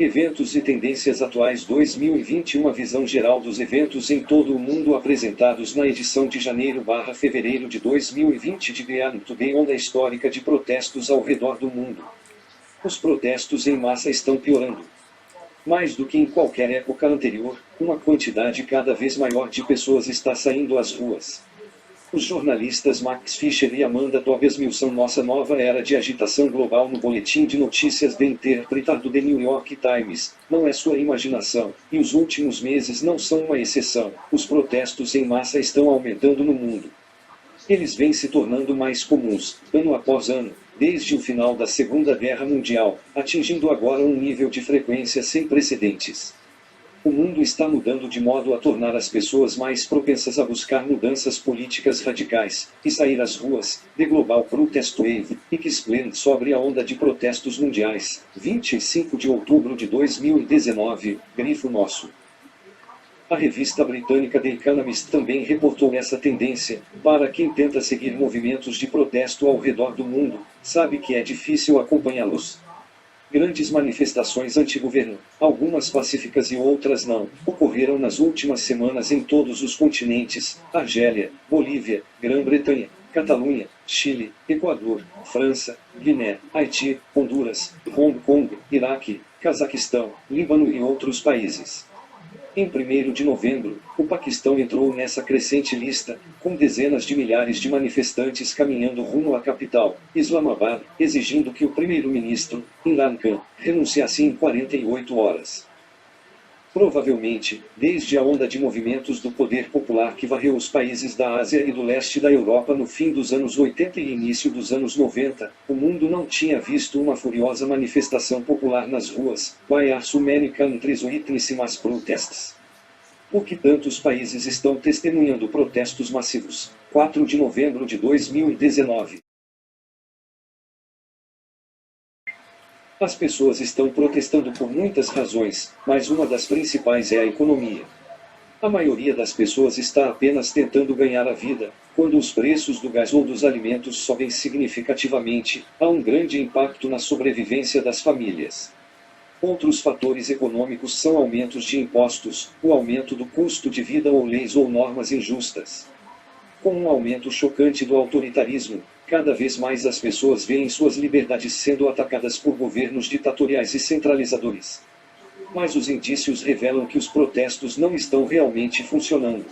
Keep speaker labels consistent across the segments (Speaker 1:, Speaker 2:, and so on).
Speaker 1: Eventos e tendências atuais 2021. A visão geral dos eventos em todo o mundo apresentados na edição de janeiro/fevereiro de 2020 de Beano Today. Onda histórica de protestos ao redor do mundo. Os protestos em massa estão piorando. Mais do que em qualquer época anterior, uma quantidade cada vez maior de pessoas está saindo às ruas. Os jornalistas Max Fischer e Amanda Tobias são nossa nova era de agitação global no boletim de notícias The Interpreter do The New York Times. Não é sua imaginação, e os últimos meses não são uma exceção. Os protestos em massa estão aumentando no mundo. Eles vêm se tornando mais comuns, ano após ano, desde o final da Segunda Guerra Mundial, atingindo agora um nível de frequência sem precedentes. O mundo está mudando de modo a tornar as pessoas mais propensas a buscar mudanças políticas radicais, e sair às ruas. The Global Protest Wave, explained sobre a onda de protestos mundiais, 25 de outubro de 2019, grifo nosso. A revista britânica The Economist também reportou essa tendência. Para quem tenta seguir movimentos de protesto ao redor do mundo, sabe que é difícil acompanhá-los. Grandes manifestações anti-governo, algumas pacíficas e outras não, ocorreram nas últimas semanas em todos os continentes: Argélia, Bolívia, Grã-Bretanha, Catalunha, Chile, Equador, França, Guiné, Haiti, Honduras, Hong Kong, Iraque, Cazaquistão, Líbano e outros países. Em 1º de novembro, o Paquistão entrou nessa crescente lista, com dezenas de milhares de manifestantes caminhando rumo à capital, Islamabad, exigindo que o primeiro-ministro, Imran Khan, renunciasse em 48 horas. Provavelmente, desde a onda de movimentos do poder popular que varreu os países da Ásia e do leste da Europa no fim dos anos 80 e início dos anos 90, o mundo não tinha visto uma furiosa manifestação popular nas ruas. Why are so many countries witnessing mass protests? Por que tantos países estão testemunhando protestos massivos? 4 de novembro de 2019. As pessoas estão protestando por muitas razões, mas uma das principais é a economia. A maioria das pessoas está apenas tentando ganhar a vida. Quando os preços do gás ou dos alimentos sobem significativamente, há um grande impacto na sobrevivência das famílias. Outros fatores econômicos são aumentos de impostos, o aumento do custo de vida ou leis ou normas injustas. Com um aumento chocante do autoritarismo, cada vez mais as pessoas veem suas liberdades sendo atacadas por governos ditatoriais e centralizadores. Mas os indícios revelam que os protestos não estão realmente funcionando.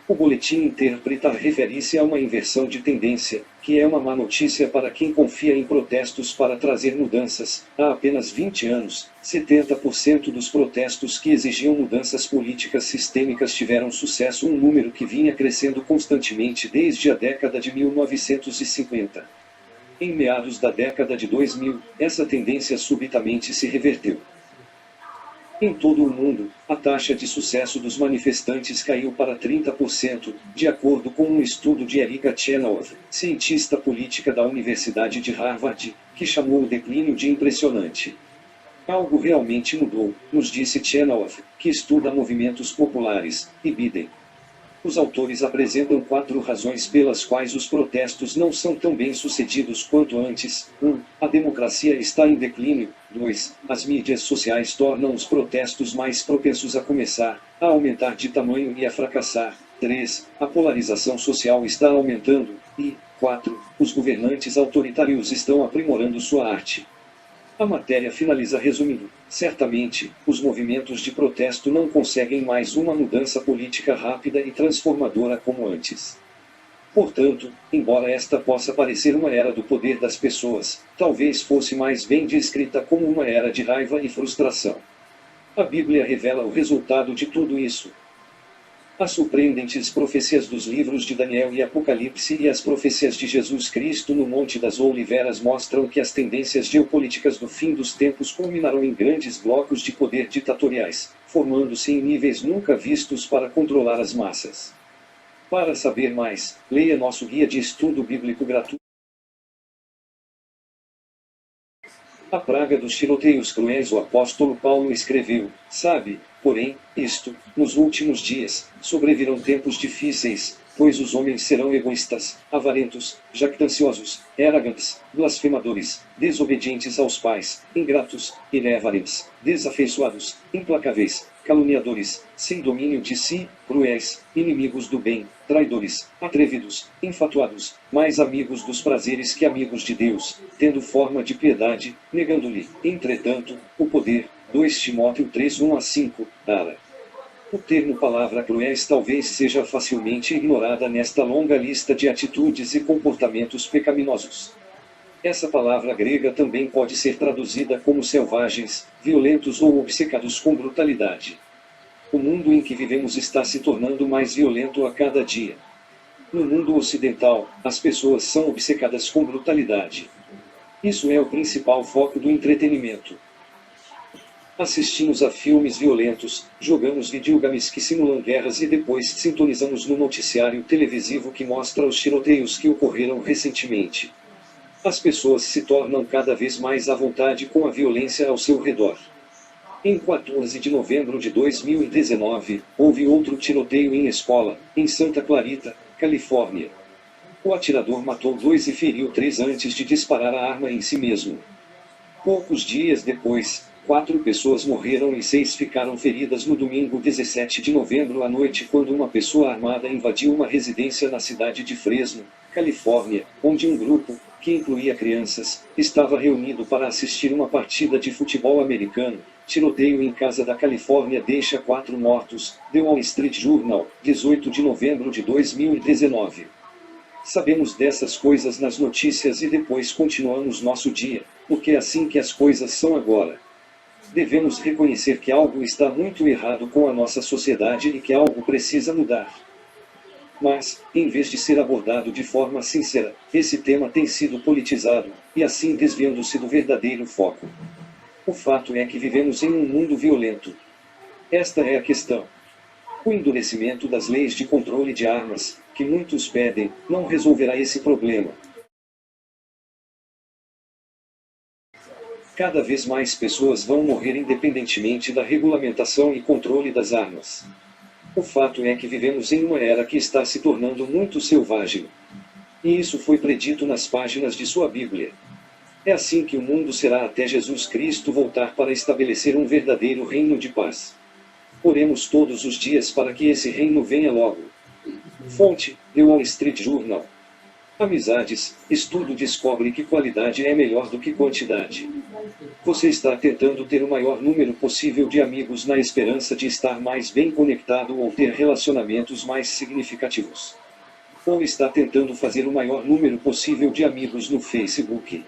Speaker 1: O boletim Interpreter refere-se a uma inversão de tendência, que é uma má notícia para quem confia em protestos para trazer mudanças. Há apenas 20 anos, 70% dos protestos que exigiam mudanças políticas sistêmicas tiveram sucesso, um número que vinha crescendo constantemente desde a década de 1950. Em meados da década de 2000, essa tendência subitamente se reverteu. Em todo o mundo, a taxa de sucesso dos manifestantes caiu para 30%, de acordo com um estudo de Erika Chenoweth, cientista política da Universidade de Harvard, que chamou o declínio de impressionante. Algo realmente mudou, nos disse Chenoweth, que estuda movimentos populares, e Biden. Os autores apresentam 4 razões pelas quais os protestos não são tão bem sucedidos quanto antes. 1. A democracia está em declínio. 2. As mídias sociais tornam os protestos mais propensos a começar, a aumentar de tamanho e a fracassar. 3. A polarização social está aumentando. E 4. Os governantes autoritários estão aprimorando sua arte. A matéria finaliza resumindo: certamente, os movimentos de protesto não conseguem mais uma mudança política rápida e transformadora como antes. Portanto, embora esta possa parecer uma era do poder das pessoas, talvez fosse mais bem descrita como uma era de raiva e frustração. A Bíblia revela o resultado de tudo isso. As surpreendentes profecias dos livros de Daniel e Apocalipse e as profecias de Jesus Cristo no Monte das Oliveiras mostram que as tendências geopolíticas do fim dos tempos culminarão em grandes blocos de poder ditatoriais, formando-se em níveis nunca vistos para controlar as massas. Para saber mais, leia nosso guia de estudo bíblico gratuito. A praga dos tiroteios cruéis. O apóstolo Paulo escreveu: sabe, porém, isto, nos últimos dias, sobrevirão tempos difíceis, pois os homens serão egoístas, avarentos, jactanciosos, arrogantes, blasfemadores, desobedientes aos pais, ingratos, irreverentes, desafeiçoados, implacáveis, caluniadores, sem domínio de si, cruéis, inimigos do bem, traidores, atrevidos, infatuados, mais amigos dos prazeres que amigos de Deus, tendo forma de piedade, negando-lhe, entretanto, o poder. 2 Timóteo 3, 1-5, Ara. O termo palavra cruéis talvez seja facilmente ignorada nesta longa lista de atitudes e comportamentos pecaminosos. Essa palavra grega também pode ser traduzida como selvagens, violentos ou obcecados com brutalidade. O mundo em que vivemos está se tornando mais violento a cada dia. No mundo ocidental, as pessoas são obcecadas com brutalidade. Isso é o principal foco do entretenimento. Assistimos a filmes violentos, jogamos videogames que simulam guerras e depois sintonizamos no noticiário televisivo que mostra os tiroteios que ocorreram recentemente. As pessoas se tornam cada vez mais à vontade com a violência ao seu redor. Em 14 de novembro de 2019, houve outro tiroteio em escola, em Santa Clarita, Califórnia. O atirador matou 2 e feriu 3 antes de disparar a arma em si mesmo. Poucos dias depois, 4 pessoas morreram e 6 ficaram feridas no domingo 17 de novembro à noite quando uma pessoa armada invadiu uma residência na cidade de Fresno, Califórnia, onde um grupo, que incluía crianças, estava reunido para assistir uma partida de futebol americano. Tiroteio em casa da Califórnia deixa 4 mortos, The Wall Street Journal, 18 de novembro de 2019. Sabemos dessas coisas nas notícias e depois continuamos nosso dia, porque é assim que as coisas são agora. Devemos reconhecer que algo está muito errado com a nossa sociedade e que algo precisa mudar. Mas, em vez de ser abordado de forma sincera, esse tema tem sido politizado, e assim desviando-se do verdadeiro foco. O fato é que vivemos em um mundo violento. Esta é a questão. O endurecimento das leis de controle de armas, que muitos pedem, não resolverá esse problema. Cada vez mais pessoas vão morrer independentemente da regulamentação e controle das armas. O fato é que vivemos em uma era que está se tornando muito selvagem. E isso foi predito nas páginas de sua Bíblia. É assim que o mundo será até Jesus Cristo voltar para estabelecer um verdadeiro reino de paz. Oremos todos os dias para que esse reino venha logo. Fonte: The Wall Street Journal. Amizades, estudo descobre que qualidade é melhor do que quantidade. Você está tentando ter o maior número possível de amigos na esperança de estar mais bem conectado ou ter relacionamentos mais significativos. Ou está tentando fazer o maior número possível de amigos no Facebook.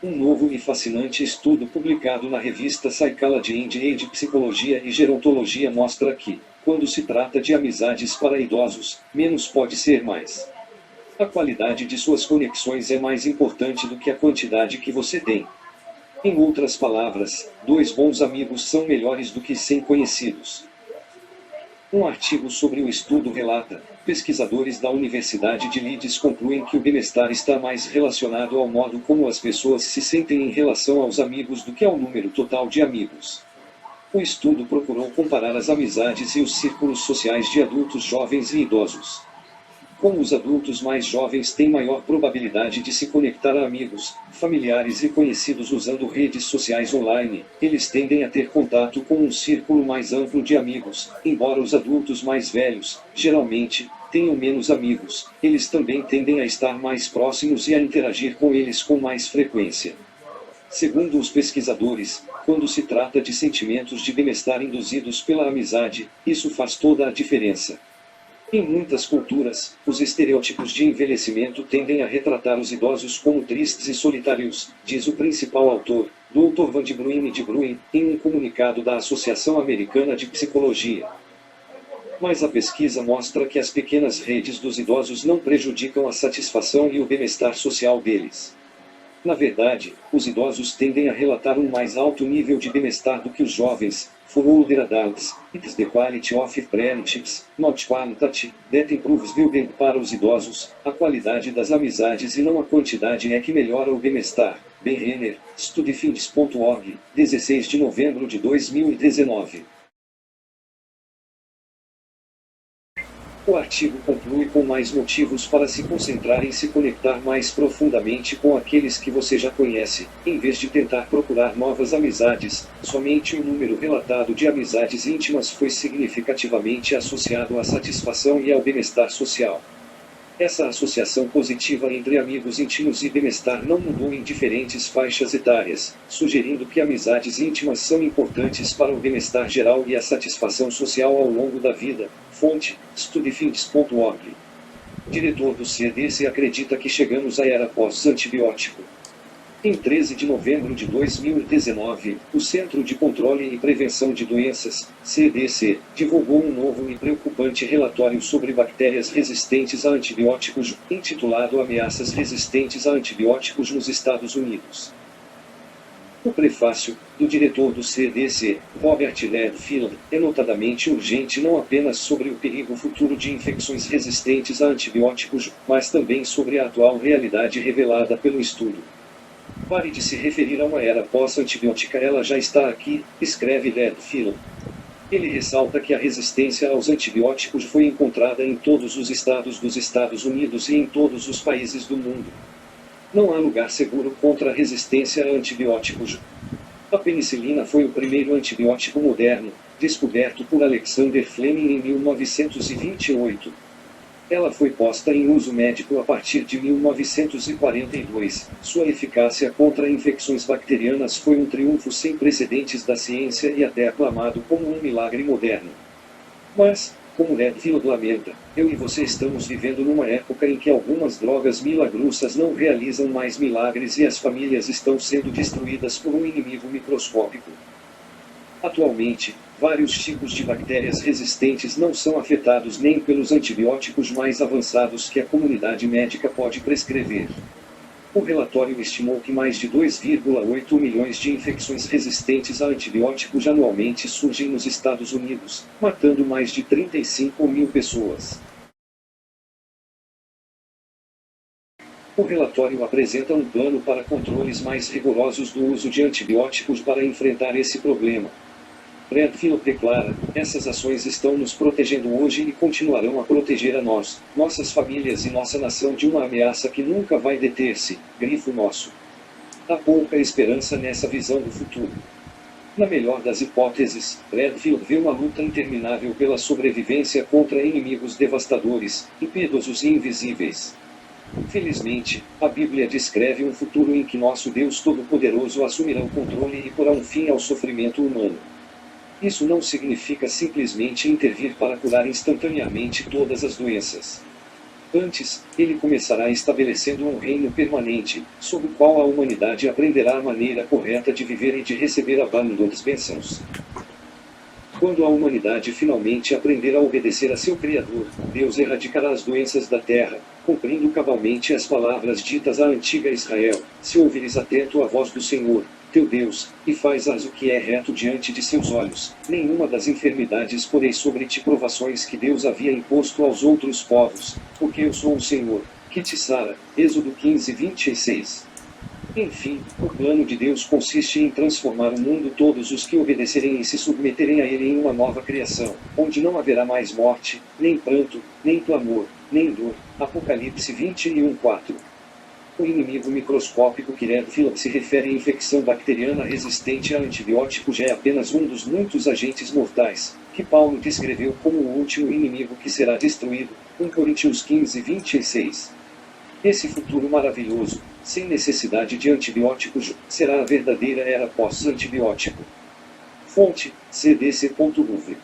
Speaker 1: Um novo e fascinante estudo publicado na revista Psychology de Psicologia e Gerontologia mostra que, quando se trata de amizades para idosos, menos pode ser mais. A qualidade de suas conexões é mais importante do que a quantidade que você tem. Em outras palavras, 2 bons amigos são melhores do que 100 conhecidos. Um artigo sobre o estudo relata: pesquisadores da Universidade de Leeds concluem que o bem-estar está mais relacionado ao modo como as pessoas se sentem em relação aos amigos do que ao número total de amigos. O estudo procurou comparar as amizades e os círculos sociais de adultos jovens e idosos. Como os adultos mais jovens têm maior probabilidade de se conectar a amigos, familiares e conhecidos usando redes sociais online, eles tendem a ter contato com um círculo mais amplo de amigos, embora os adultos mais velhos, geralmente, tenham menos amigos, eles também tendem a estar mais próximos e a interagir com eles com mais frequência. Segundo os pesquisadores, quando se trata de sentimentos de bem-estar induzidos pela amizade, isso faz toda a diferença. Em muitas culturas, os estereótipos de envelhecimento tendem a retratar os idosos como tristes e solitários, diz o principal autor, Dr. Van de Bruyn, em um comunicado da Associação Americana de Psicologia. Mas a pesquisa mostra que as pequenas redes dos idosos não prejudicam a satisfação e o bem-estar social deles. Na verdade, os idosos tendem a relatar um mais alto nível de bem-estar do que os jovens. For older adults, it's the quality of friendships, not quantity, that improves well-being. Para os idosos, a qualidade das amizades e não a quantidade é que melhora o bem-estar. Ben Renner, studyfinds.org, 16 de novembro de 2019. O artigo conclui com mais motivos para se concentrar em se conectar mais profundamente com aqueles que você já conhece, em vez de tentar procurar novas amizades. Somente o número relatado de amizades íntimas foi significativamente associado à satisfação e ao bem-estar social. Essa associação positiva entre amigos íntimos e bem-estar não mudou em diferentes faixas etárias, sugerindo que amizades íntimas são importantes para o bem-estar geral e a satisfação social ao longo da vida. Fonte: studyfinds.org. Diretor do CDC acredita que chegamos à era pós-antibiótico. Em 13 de novembro de 2019, o Centro de Controle e Prevenção de Doenças, CDC, divulgou um novo e preocupante relatório sobre bactérias resistentes a antibióticos, intitulado Ameaças Resistentes a Antibióticos nos Estados Unidos. O prefácio, do diretor do CDC, Robert Redfield, é notadamente urgente não apenas sobre o perigo futuro de infecções resistentes a antibióticos, mas também sobre a atual realidade revelada pelo estudo. Pare de se referir a uma era pós-antibiótica, ela já está aqui, escreve Redfield. Ele ressalta que a resistência aos antibióticos foi encontrada em todos os estados dos Estados Unidos e em todos os países do mundo. Não há lugar seguro contra a resistência a antibióticos. A penicilina foi o primeiro antibiótico moderno, descoberto por Alexander Fleming em 1928. Ela foi posta em uso médico a partir de 1942. Sua eficácia contra infecções bacterianas foi um triunfo sem precedentes da ciência e até aclamado como um milagre moderno. Mas, como Redfield lamenta, eu e você estamos vivendo numa época em que algumas drogas milagrosas não realizam mais milagres e as famílias estão sendo destruídas por um inimigo microscópico. Atualmente, vários tipos de bactérias resistentes não são afetados nem pelos antibióticos mais avançados que a comunidade médica pode prescrever. O relatório estimou que mais de 2,8 milhões de infecções resistentes a antibióticos anualmente surgem nos Estados Unidos, matando mais de 35 mil pessoas. O relatório apresenta um plano para controles mais rigorosos do uso de antibióticos para enfrentar esse problema. Redfield declara: essas ações estão nos protegendo hoje e continuarão a proteger a nós, nossas famílias e nossa nação de uma ameaça que nunca vai deter-se. Grifo nosso. Há pouca esperança nessa visão do futuro. Na melhor das hipóteses, Redfield vê uma luta interminável pela sobrevivência contra inimigos devastadores, impiedosos e invisíveis. Felizmente, a Bíblia descreve um futuro em que nosso Deus Todo-Poderoso assumirá o controle e porá um fim ao sofrimento humano. Isso não significa simplesmente intervir para curar instantaneamente todas as doenças. Antes, ele começará estabelecendo um reino permanente, sob o qual a humanidade aprenderá a maneira correta de viver e de receber abundantes bênçãos. Quando a humanidade finalmente aprender a obedecer a seu Criador, Deus erradicará as doenças da terra, cumprindo cabalmente as palavras ditas à antiga Israel: se ouvires atento à voz do Senhor, teu Deus, e fazes o que é reto diante de seus olhos, nenhuma das enfermidades porei sobre ti, provações que Deus havia imposto aos outros povos, porque eu sou o Senhor, que te sara. Êxodo 15:26. Enfim, o plano de Deus consiste em transformar o mundo, todos os que obedecerem e se submeterem a ele, em uma nova criação, onde não haverá mais morte, nem pranto, nem clamor, nem dor. Apocalipse 21:4. O inimigo microscópico que Redfield se refere à infecção bacteriana resistente a antibióticos é apenas um dos muitos agentes mortais, que Paulo descreveu como o último inimigo que será destruído, 1 Coríntios 15:26. Esse futuro maravilhoso, sem necessidade de antibióticos, será a verdadeira era pós-antibiótico. Fonte: cdc.gov.